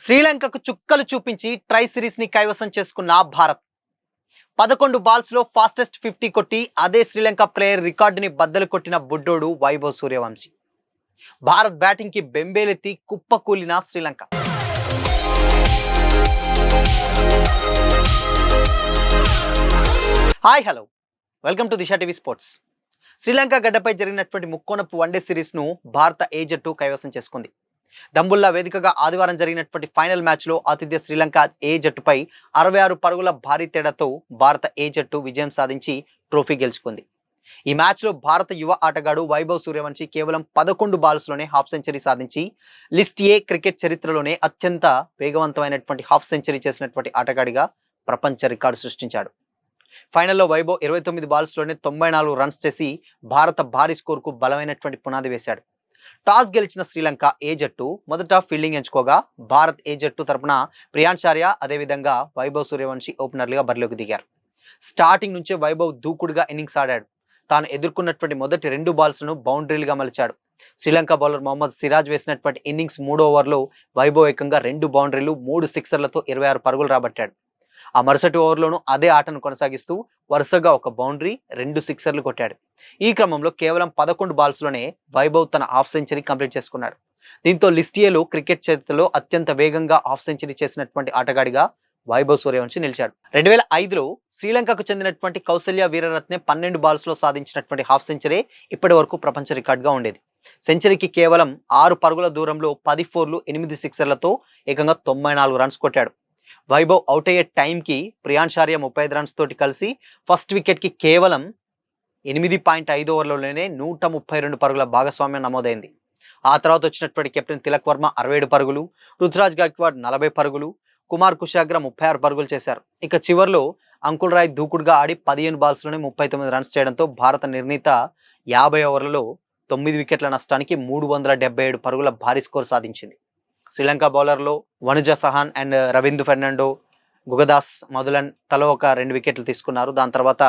శ్రీలంకకు చుక్కలు చూపించి try series ని కైవసం చేసుకున్న భారత్ 11 బాల్స్ లో ఫాస్టెస్ట్ 50 కొట్టి అదే శ్రీలంక ప్లేయర్ రికార్డుని బద్దలు కొట్టిన బుడ్డోడు వైభవ్ సూర్యవంశీ. భారత్ బ్యాటింగ్ కి బెంబేలెత్తి కుప్పకూలిన Sri Lanka. Hi hello, welcome to Disha TV sports. Sri Lanka గడ్డపై జరిగినటువంటి ముక్కోనపు వన్డే సిరీస్ ను భారత ఏ జట్టు కైవసం చేసుకుంది. దంబుల్లా వేదికగా ఆదివారం జరిగినటువంటి ఫైనల్ మ్యాచ్ లో ఆతిథ్య శ్రీలంక ఏ జట్టుపై 66 పరుగుల భారీ తేడాతో భారత ఏ జట్టు విజయం సాధించి ట్రోఫీ గెలుచుకుంది. ఈ మ్యాచ్ లో భారత యువ ఆటగాడు వైభవ్ సూర్యవంశీ కేవలం 11 బాల్స్ లోనే హాఫ్ సెంచరీ సాధించి లిస్ట్ ఏ క్రికెట్ చరిత్రలోనే అత్యంత వేగవంతమైనటువంటి హాఫ్ సెంచరీ చేసినటువంటి ఆటగాడిగా ప్రపంచ రికార్డు సృష్టించాడు. ఫైనల్లో వైభవ్ 29 బాల్స్ లోనే 94 రన్స్ చేసి భారత భారీ స్కోర్ కు బలమైనటువంటి పునాది వేశాడు. టాస్ గెలిచిన శ్రీలంక ఏ జట్టు మొదట ఫీల్డింగ్ ఎంచుకోగా భారత్ ఏ జట్టు తరపున ప్రియాంచార్య అదేవిధంగా వైభవ్ సూర్యవంశీ ఓపెనర్లుగా బరిలోకి దిగారు. స్టార్టింగ్ నుంచే వైభవ్ దూకుడుగా ఇన్నింగ్స్ ఆడాడు. తాను ఎదుర్కొన్నటువంటి మొదటి 2 బాల్స్ను బౌండరీలుగా మలిచాడు. శ్రీలంక బౌలర్ మొహమ్మద్ సిరాజ్ వేసినటువంటి ఇన్నింగ్స్ 3వ ఓవర్లో వైభవ్ ఏకంగా 2 బౌండరీలు 3 సిక్సర్లతో 26 పరుగులు రాబట్టాడు. ఆ మరుసటి ఓవర్లోనూ అదే ఆటను కొనసాగిస్తూ వరుసగా 1 బౌండరీ 2 సిక్సర్లు కొట్టాడు. ఈ క్రమంలో కేవలం 11 బాల్స్లోనే వైభవ్ తన హాఫ్ సెంచరీ కంప్లీట్ చేసుకున్నాడు. దీంతో లిస్ట్ ఏలో క్రికెట్ చరిత్రలో అత్యంత వేగంగా హాఫ్ సెంచరీ చేసినటువంటి ఆటగాడిగా వైభవ్ సూర్యవంశీ నిలిచాడు. 2005లో శ్రీలంకకు చెందినటువంటి కౌసల్య వీరరత్నే 12 బాల్స్లో సాధించినటువంటి హాఫ్ సెంచరీ ఇప్పటి వరకు ప్రపంచ రికార్డుగా ఉండేది. సెంచరీకి కేవలం 6 పరుగుల దూరంలో 10 ఫోర్లు 8 సిక్సర్లతో ఏకంగా 94 రన్స్ కొట్టాడు. వైభవ్ అవుట్ అయ్యే టైంకి ప్రియాంచార్య 35 రన్స్ తోటి కలిసి ఫస్ట్ వికెట్కి కేవలం 8.5 ఓవర్లలోనే 132 పరుగుల భాగస్వామ్యం నమోదైంది. ఆ తర్వాత వచ్చినటువంటి కెప్టెన్ తిలక్ వర్మ 67 పరుగులు, రుతురాజ్ గైక్వాడ్ 40 పరుగులు, కుమార్ కుషాగ్ర 36 పరుగులు చేశారు. ఇక చివర్లో అంకుల్ రాయ్ దూకుడుగా ఆడి 15 బాల్స్లోనే 39 రన్స్ చేయడంతో భారత నిర్ణీత 50 ఓవర్లలో 9 వికెట్ల నష్టానికి 377 పరుగుల భారీ స్కోర్ సాధించింది. శ్రీలంక బౌలర్లో వనుజ సహాన్ అండ్ రవీంద్ర ఫెర్నాండో, గుగదాస్ మొదలన్ తలో ఒక 2 వికెట్లు తీసుకున్నారు. దాని తర్వాత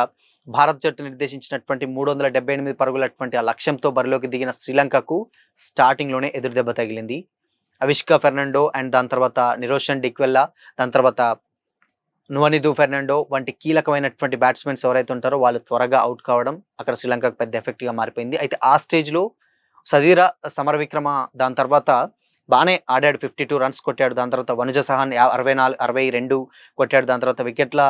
భారత్ జట్టు నిర్దేశించినటువంటి 378 పరుగులటువంటి ఆ లక్ష్యంతో బరిలోకి దిగిన శ్రీలంకకు స్టార్టింగ్లోనే ఎదురు దెబ్బ తగిలింది. అవిష్కా ఫెర్నాండో అండ్ దాని తర్వాత నిరోషన్ డిక్వెల్లా, దాని తర్వాత నువనిదు ఫెర్నాండో వంటి కీలకమైనటువంటి బ్యాట్స్మెన్స్ ఎవరైతే ఉంటారో వాళ్ళు త్వరగా అవుట్ కావడం అక్కడ శ్రీలంకకు పెద్ద ఎఫెక్ట్గా మారిపోయింది. అయితే ఆ స్టేజ్లో సదీర సమర విక్రమ దాని తర్వాత బాగానే ఆడాడు, 52 రన్స్ కొట్టాడు. దాని తర్వాత వనుజ సహాన్ 62 కొట్టాడు. దాని తర్వాత వికెట్ల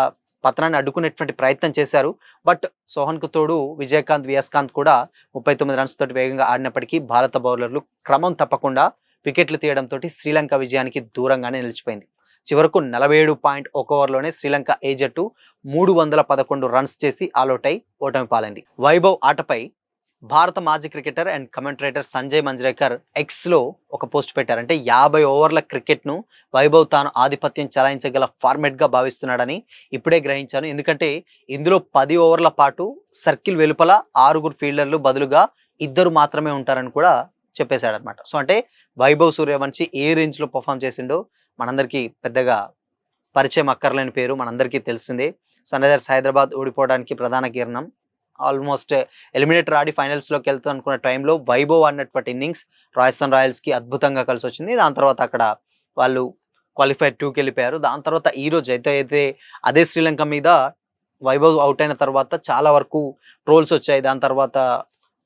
పతనాన్ని అడ్డుకునేటువంటి ప్రయత్నం చేశారు. బట్ సోహన్కు తోడు విజయకాంత్, వియాస్కాంత్ కూడా 39 రన్స్ తోటి వేగంగా ఆడినప్పటికీ భారత బౌలర్లు క్రమం తప్పకుండా వికెట్లు తీయడంతో శ్రీలంక విజయానికి దూరంగానే నిలిచిపోయింది. చివరకు 47.1 ఓవర్లోనే శ్రీలంక ఏ జట్టు 311 రన్స్ చేసి ఆల్అౌట్ అయి ఓటమి పాలైంది. వైభవ్ ఆటపై భారత మాజీ క్రికెటర్ అండ్ కమెంటరేటర్ సంజయ్ మంజ్రేకర్ ఎక్స్లో ఒక పోస్ట్ పెట్టారు. అంటే 50 ఓవర్ల క్రికెట్ను వైభవ్ తాను ఆధిపత్యం చలాయించగల ఫార్మెట్గా భావిస్తున్నాడని ఇప్పుడే గ్రహించాను. ఎందుకంటే ఇందులో 10 ఓవర్ల పాటు సర్కిల్ వెలుపల 6 ఫీల్డర్లు బదులుగా 2 మాత్రమే ఉంటారని కూడా చెప్పేశాడు అనమాట. సో అంటే వైభవ్ సూర్యవంశీ ఏ రేంజ్లో పర్ఫామ్ చేసిండో మనందరికీ పెద్దగా పరిచయం అక్కర్లేని పేరు, మనందరికీ తెలిసిందే. సన్ రైజర్స్ హైదరాబాద్ ఓడిపోవడానికి ప్రధాన కారణం ఆల్మోస్ట్ ఎలిమినేటర్ ఆడి ఫైనల్స్లోకి వెళ్తాం అనుకున్న టైంలో వైభవ్ ఆడినటువంటి ఇన్నింగ్స్ రాజస్థాన్ రాయల్స్కి అద్భుతంగా కలిసి వచ్చింది. దాని తర్వాత అక్కడ వాళ్ళు క్వాలిఫైర్ 2కి వెళ్ళిపోయారు. దాని తర్వాత ఈ రోజు అయితే అదే శ్రీలంక మీద వైభవ్ అవుట్ అయిన తర్వాత చాలా వరకు ట్రోల్స్ వచ్చాయి. దాని తర్వాత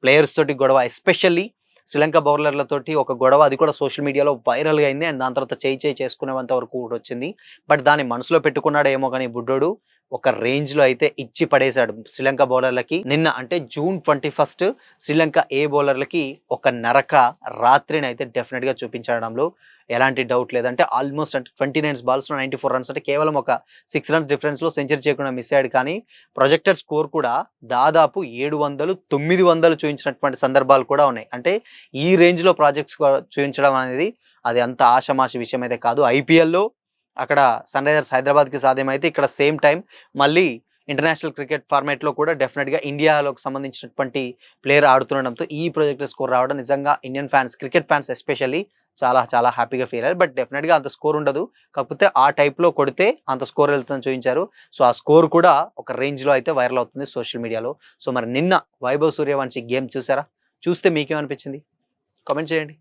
ప్లేయర్స్ తోటి గొడవ, ఎస్పెషల్లీ శ్రీలంక బౌలర్లతోటి ఒక గొడవ, అది కూడా సోషల్ మీడియాలో వైరల్గా అయింది. అండ్ దాని తర్వాత చేయి చేసుకునేంత వరకు కూడా వచ్చింది. బట్ దాన్ని మనసులో పెట్టుకున్నాడో ఏమో కానీ బుడ్డోడు ఒక రేంజ్లో అయితే ఇచ్చి పడేశాడు శ్రీలంక బౌలర్లకి. నిన్న అంటే June 21 శ్రీలంక ఏ బౌలర్లకి ఒక నరక రాత్రిని అయితే డెఫినెట్గా చూపించడంలో ఎలాంటి డౌట్ లేదంటే ఆల్మోస్ట్ అంటే 29 బాల్స్లో 94 రన్స్ అంటే కేవలం ఒక 6 రన్స్ డిఫరెన్స్లో సెంచరీ చేయకుండా మిస్ అయ్యాడు. కానీ ప్రొజెక్టెడ్ స్కోర్ కూడా దాదాపు 700, 900 చూపించినటువంటి సందర్భాలు కూడా ఉన్నాయి. అంటే ఈ రేంజ్లో ప్రాజెక్ట్స్ చూపించడం అనేది అది అంత ఆషమాషి విషయం అయితే కాదు. ఐపీఎల్లో అక్కడ సన్ రైజర్స్ హైదరాబాద్కి సాధ్యమైతే ఇక్కడ సేమ్ టైం మళ్ళీ ఇంటర్నేషనల్ క్రికెట్ ఫార్మాట్లో కూడా డెఫినెట్గా ఇండియాలోకి సంబంధించినటువంటి ప్లేయర్ ఆడుతుండడంతో ఈ ప్రాజెక్ట్ స్కోర్ రావడం నిజంగా Indian fans, cricket fans especially చాలా చాలా హ్యాపీగా ఫీల్ అయ్యారు. బట్ డెఫినెట్గా అంత స్కోర్ ఉండదు, కాకపోతే ఆ టైప్లో కొడితే అంత స్కోర్ వెళ్తుందని చూపించారు. సో ఆ స్కోర్ కూడా ఒక రేంజ్లో అయితే వైరల్ అవుతుంది సోషల్ మీడియాలో. సో మరి నిన్న వైభవ్ సూర్యవంశీ గేమ్ చూసారా? చూస్తే మీకేమనిపించింది? కామెంట్ చేయండి.